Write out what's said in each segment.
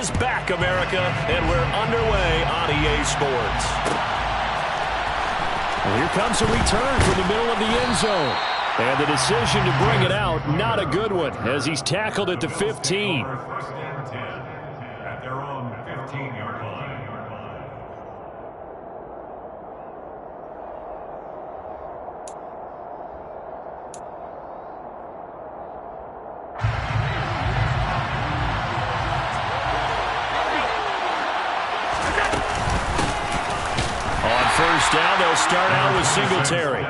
is back, America, and we're underway on EA Sports. Well, here comes a return from the middle of the end zone. And the decision to bring it out, not a good one, as he's tackled at the 15. First and 10 at their own 15-yard line. On first down, they'll start out with Singletary.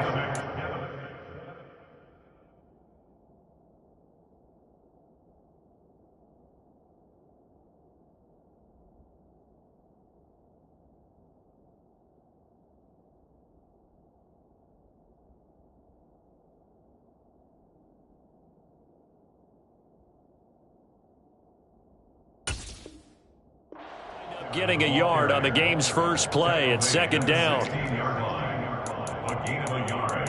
Getting a yard on the game's first play at second down. 16-yard line. A gain of a yard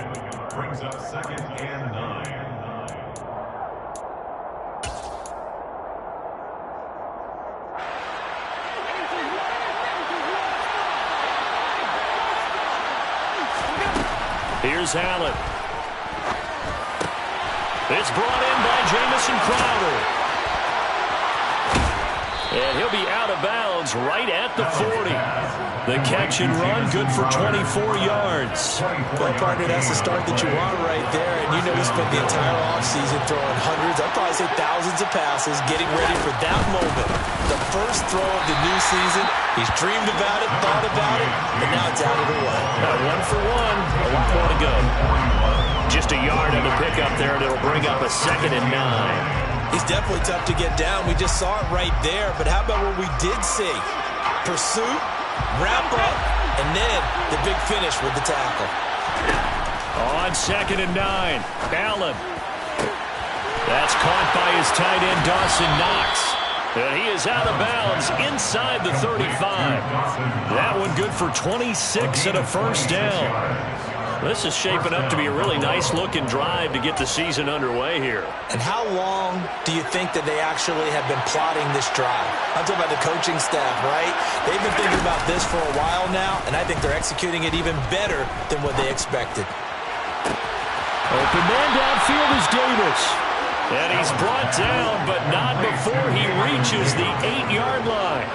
brings up second and 9. Here's Allen. It's brought in by Jamison Crowder. And he'll be out of bounds right at the 40. The catch and run, good for 24 yards. Well, partner, that's the start that you want right there. And you know we spent the entire offseason throwing hundreds, I'd probably say thousands of passes, getting ready for that moment. The first throw of the new season. He's dreamed about it, thought about it, and now it's out of the way. One for one, a lot more to go. Just a yard on the pickup there, and it'll bring up a second and 9. He's definitely tough to get down. We just saw it right there. But how about what we did see? Pursuit, wrap up, and then the big finish with the tackle. On second and 9, Allen. That's caught by his tight end, Dawson Knox. And he is out of bounds inside the 35. That one good for 26 and a first down. This is shaping up to be a really nice-looking drive to get the season underway here. And how long do you think that they actually have been plotting this drive? I'm talking about the coaching staff, right? They've been thinking about this for a while now, and I think they're executing it even better than what they expected. Open man downfield is Davis. And he's brought down, but not before he reaches the 8-yard line.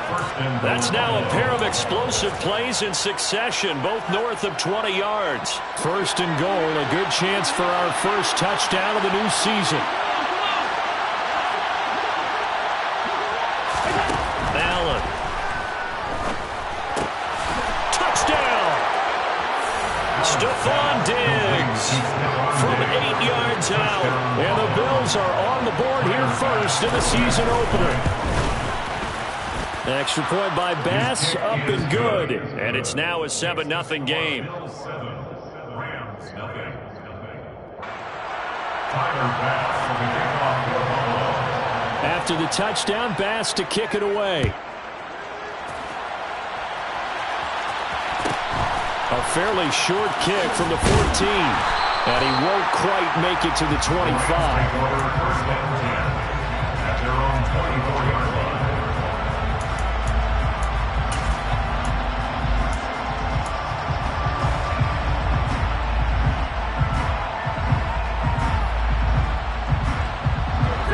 That's now a pair of explosive plays in succession, both north of 20 yards. First and goal, a good chance for our first touchdown of the new season. Allen. Touchdown! Stephon Diggs from 8 yards out. And the Bills are on the board here first in the season opener. Extra point by Bass, up and good. And it's now a 7-0 game. After the touchdown, Bass to kick it away. A fairly short kick from the 14. And he won't quite make it to the 25.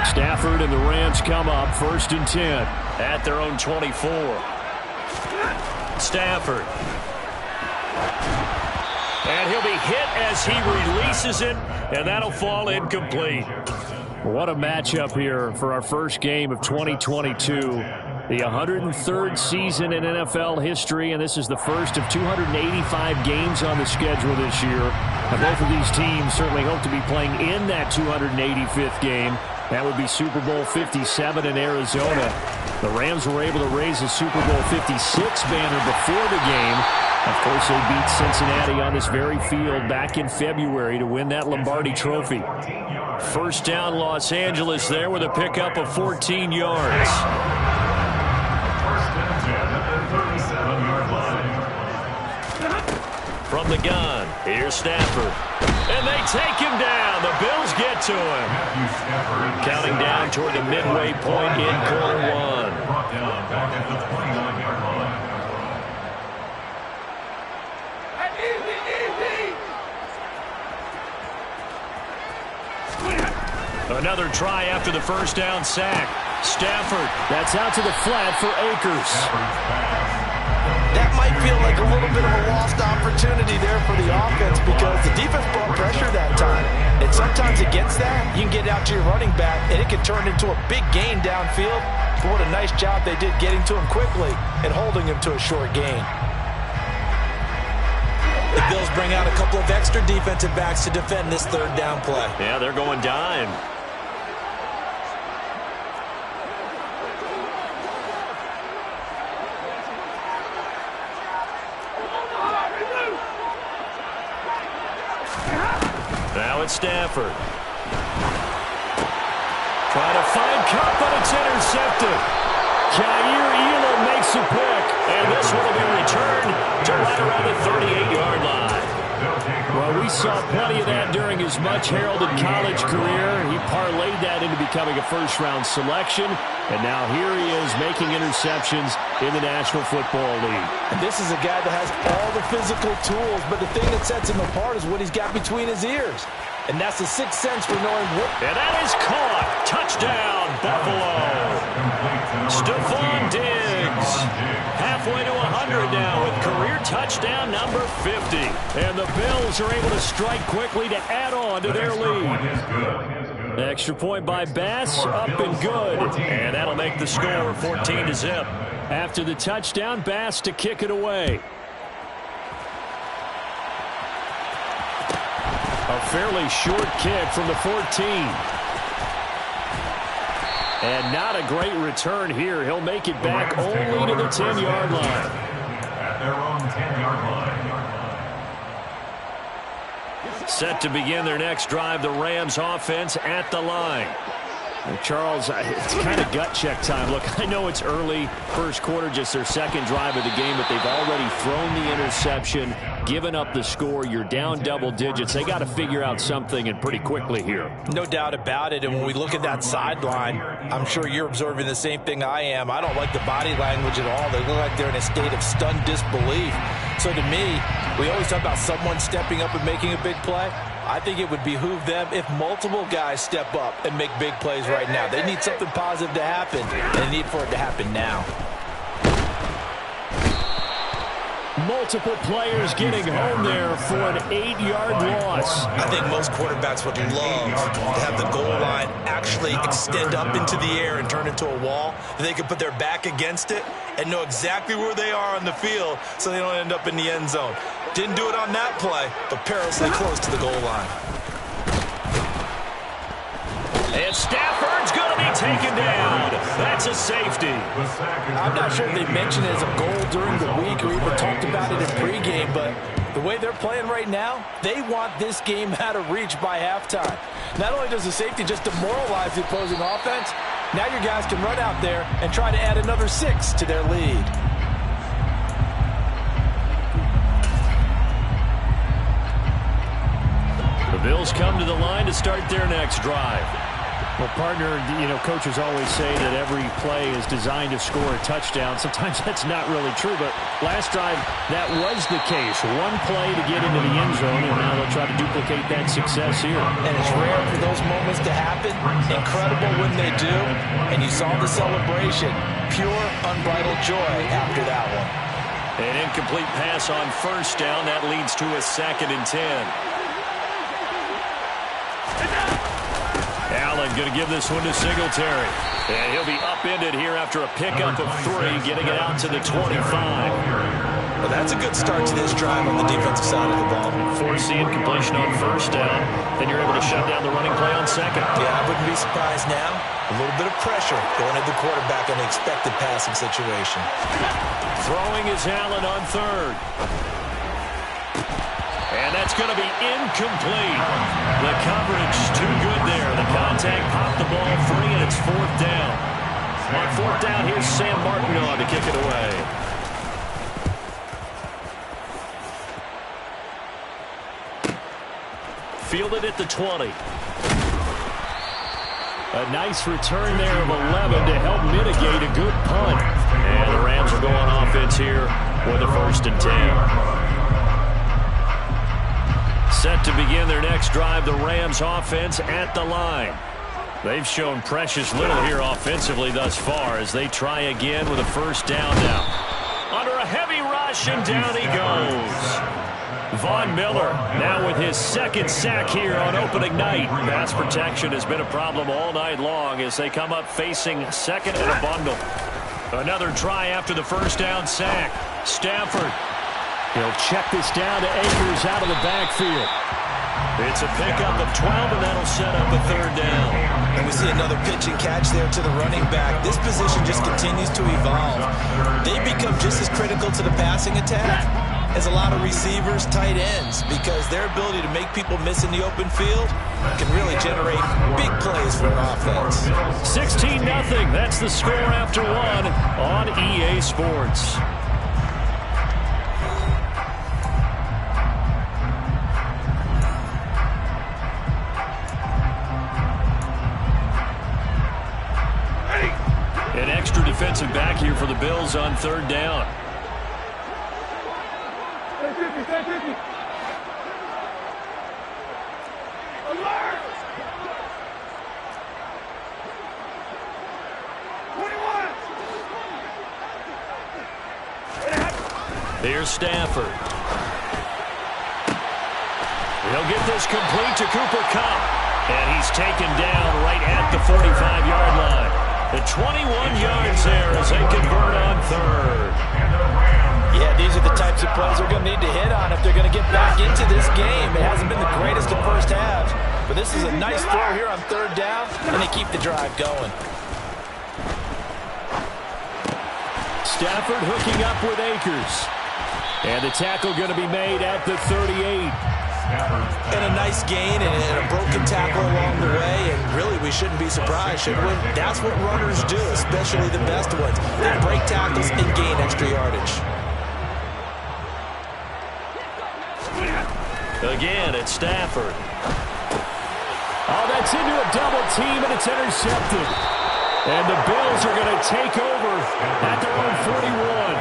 Stafford and the Rams come up first and 10 at their own 24. Stafford. And he'll be hit as he releases it, and that'll fall incomplete. What a matchup here for our first game of 2022. The 103rd season in NFL history, and this is the first of 285 games on the schedule this year. And both of these teams certainly hope to be playing in that 285th game. That would be Super Bowl 57 in Arizona. The Rams were able to raise a Super Bowl 56 banner before the game. Of course, they beat Cincinnati on this very field back in February to win that Lombardi Trophy. First down, Los Angeles there with a pickup of 14 yards. From the gun, here's Stafford. And And they take him down. The Bills get to him. Counting down toward the midway point in quarter one. Brought down back at the 29-yard line. Another try after the first down sack. Stafford, that's out to the flat for Akers. That might feel like a little bit of a lost opportunity there for the offense because the defense brought pressure that time. And sometimes against that, you can get out to your running back, and it can turn into a big gain downfield. But what a nice job they did getting to him quickly and holding him to a short gain. The Bills bring out a couple of extra defensive backs to defend this third down play. Yeah, they're going dime. Now it's Stafford. Trying to find Kupp, but it's intercepted. Jair Elam makes a pick, and this one will be returned to right around the 38-yard line. Well, we saw plenty of that during his much-heralded college career. He parlayed that into becoming a first-round selection, and now here he is making interceptions in the National Football League. And this is a guy that has all the physical tools, but the thing that sets him apart is what he's got between his ears. And that's the sixth sense for knowing what... And that is caught. Touchdown, Buffalo. Stephon Diggs. Halfway to 100 now with career touchdown number 50. And the Bills are able to strike quickly to add on to their lead. Extra point by Bass, up and good. And that'll make the score 14-0. After the touchdown, Bass to kick it away. A fairly short kick from the 14. And not a great return here. He'll make it back only to the 10-yard line. At their own 10-yard line. Set to begin their next drive, the Rams offense at the line. And Charles, it's kind of gut check time. Look, I know it's early, first quarter, just their second drive of the game, but they've already thrown the interception, given up the score. You're down double digits. They got to figure out something, and pretty quickly here. No doubt about it. And when we look at that sideline, I'm sure you're observing the same thing I am. I don't like the body language at all. They look like they're in a state of stunned disbelief. So to me, we always talk about someone stepping up and making a big play. I think it would behoove them if multiple guys step up and make big plays right now. They need something positive to happen, and they need for it to happen now. Multiple players getting home there for an 8-yard loss. I think most quarterbacks would love to have the goal line actually extend up into the air and turn into a wall. They can put their back against it and know exactly where they are on the field so they don't end up in the end zone. Didn't do it on that play, but perilously close to the goal line. And Stafford's going to be taken down. That's a safety. I'm not sure if they mentioned it as a goal during the week or even talked about it in pregame, but the way they're playing right now, they want this game out of reach by halftime. Not only does the safety just demoralize the opposing offense, now your guys can run out there and try to add another 6 to their lead. The Bills come to the line to start their next drive. Well, partner, you know, coaches always say that every play is designed to score a touchdown. Sometimes that's not really true, but last drive, that was the case. One play to get into the end zone, and now they'll try to duplicate that success here. And it's rare for those moments to happen. Incredible when they do. And you saw the celebration. Pure, unbridled joy after that one. An incomplete pass on first down. That leads to a 2nd and 10. Allen going to give this one to Singletary. And he'll be upended here after a pickup of 3, getting it out to the 25. Well, that's a good start to this drive on the defensive side of the ball. Forcing completion on first down. Then you're able to shut down the running play on second. Yeah, I wouldn't be surprised now. A little bit of pressure going at the quarterback on the expected passing situation. Throwing is Allen on third. And that's going to be incomplete. The coverage too good there. The contact popped the ball free, and it's 4th down. On 4th down, here's Sam Martin on to kick it away. fielded at the 20. A nice return there of 11 to help mitigate a good punt. And the Rams are going offense here with a 1st and 10. Set to begin their next drive, the Rams offense at the line. They've shown precious little here offensively thus far as they try again with a 1st down now. Under a heavy rush, and down he goes. Von Miller now with his 2nd sack here on opening night. Pass protection has been a problem all night long as they come up facing 2nd and a bundle. Another try after the 1st down sack. Stafford. He'll check this down to Akers out of the backfield. It's a pickup of 12, and that'll set up a 3rd down. And we see another pitch and catch there to the running back. This position just continues to evolve. They become just as critical to the passing attack as a lot of receivers, tight ends, because their ability to make people miss in the open field can really generate big plays for an offense. 16-0. That's the score after 1 on EA Sports. An extra defensive back here for the Bills on 3rd down. Here's Stafford. He'll get this complete to Cooper Kupp. And he's taken down right at the 45-yard line. The 21 yards there as they convert on 3rd. Yeah, these are the types of plays they're going to need to hit on if they're going to get back into this game. It hasn't been the greatest of first halves, but this is a nice throw here on 3rd down, and they keep the drive going. Stafford hooking up with Akers. And the tackle going to be made at the 38. And a nice gain and a broken tackle along the way, and really we shouldn't be surprised, should we? That's what runners do, especially the best ones. They break tackles and gain extra yardage. Again, it's Stafford. Oh, that's into a double team, and it's intercepted. And the Bills are going to take over at their own 41.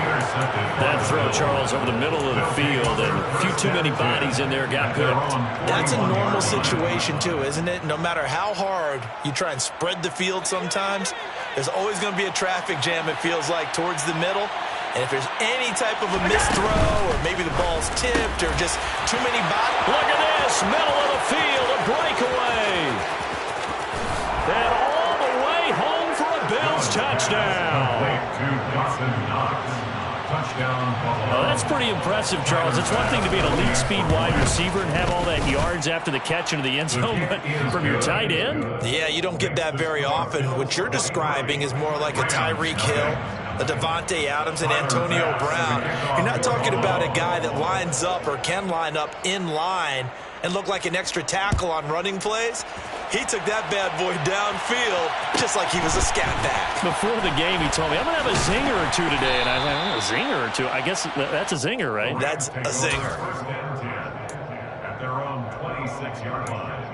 That throw, Charles, over the middle of the field, and a few too many bodies in there got picked. That's a normal situation, too, isn't it? No matter how hard you try and spread the field sometimes, there's always going to be a traffic jam, it feels like, towards the middle. And if there's any type of a missed throw, or maybe the ball's tipped, or just too many bodies. Look at this, middle of the field, a breakaway. And all the way home for a Bills touchdown. Oh, that's pretty impressive, Charles. It's one thing to be an elite speed wide receiver and have all that yards after the catch into the end zone, but from your tight end? Yeah, you don't get that very often. What you're describing is more like a Tyreek Hill, a Devontae Adams, and Antonio Brown. You're not talking about a guy that lines up or can line up in line and look like an extra tackle on running plays. He took that bad boy downfield just like he was a scat back. Before the game, he told me, I'm going to have a zinger or two today. And I was like, oh, a zinger or two? I guess that's a zinger, right? That's a zinger. At their own 26-yard line.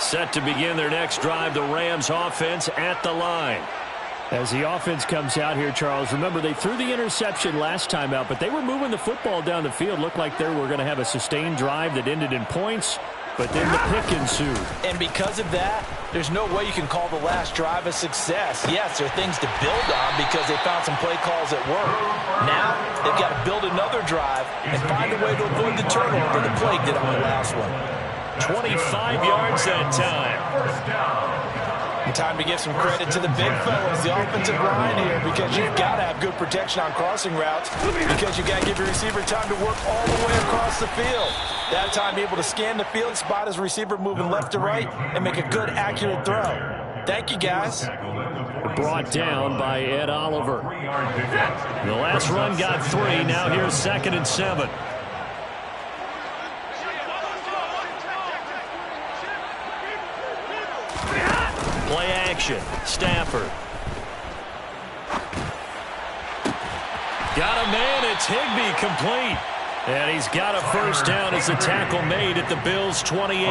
Set to begin their next drive, the Rams offense at the line. As the offense comes out here, Charles, remember they threw the interception last time out, but they were moving the football down the field. Looked like they were going to have a sustained drive that ended in points, but then the pick ensued. And because of that, there's no way you can call the last drive a success. Yes, there are things to build on because they found some play calls that work. Now, they've got to build another drive and find a way to avoid the turnover the plague did on the last one. 25 yards that time. And time to give some credit to the big fellas, the offensive line here, because you've got to have good protection on crossing routes because you've got to give your receiver time to work all the way across the field. That time able to scan the field, spot his receiver moving left to right, and make a good, accurate throw. Thank you, guys. Brought down by Ed Oliver. The last run got 3. Now here's 2nd and 7. Play action. Stafford. Got a man. It's Higbee complete. And he's got a first down as the tackle made at the Bills' 28.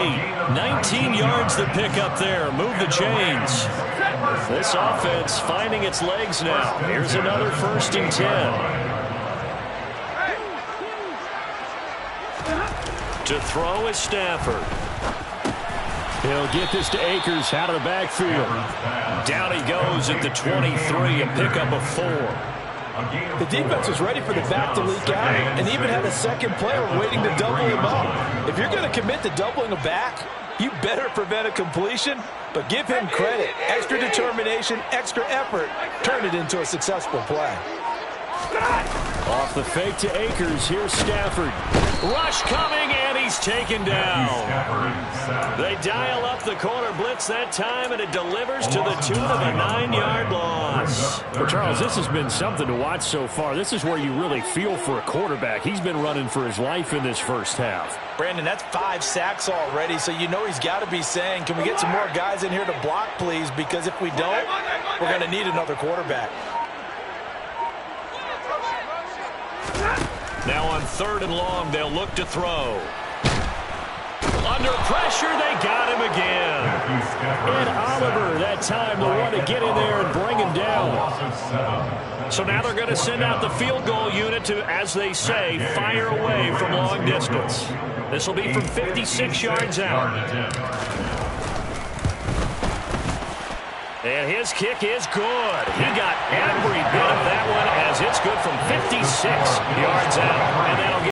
19 yards to pick up there. Move the chains. This offense finding its legs now. Here's another 1st and 10. To throw is Stafford. He'll get this to Akers out of the backfield. Down he goes at the 23, a pickup of 4. The defense was ready for the back to leak out and even had a second player waiting to double him up. If you're going to commit to doubling a back, you better prevent a completion, but give him credit. Extra determination, extra effort, turn it into a successful play. Off the fake to Akers. Here's Stafford. Rush coming, and he's taken down. They dial up the corner blitz that time, and it delivers to the tune of a 9-yard loss. Well, Charles, this has been something to watch so far. This is where you really feel for a quarterback. He's been running for his life in this first half. Brandon, that's 5 sacks already, so you know he's got to be saying, can we get some more guys in here to block, please? Because if we don't, we're going to need another quarterback. Now on 3rd and long, they'll look to throw. Under pressure, they got him again. And Oliver, that time, the one to get in there and bring him down. So now they're going to send out the field goal unit to, as they say, fire away from long distance. This will be from 56 yards out. And his kick is good. He got every bit of that one as it's good from 56 yards out. And that'll get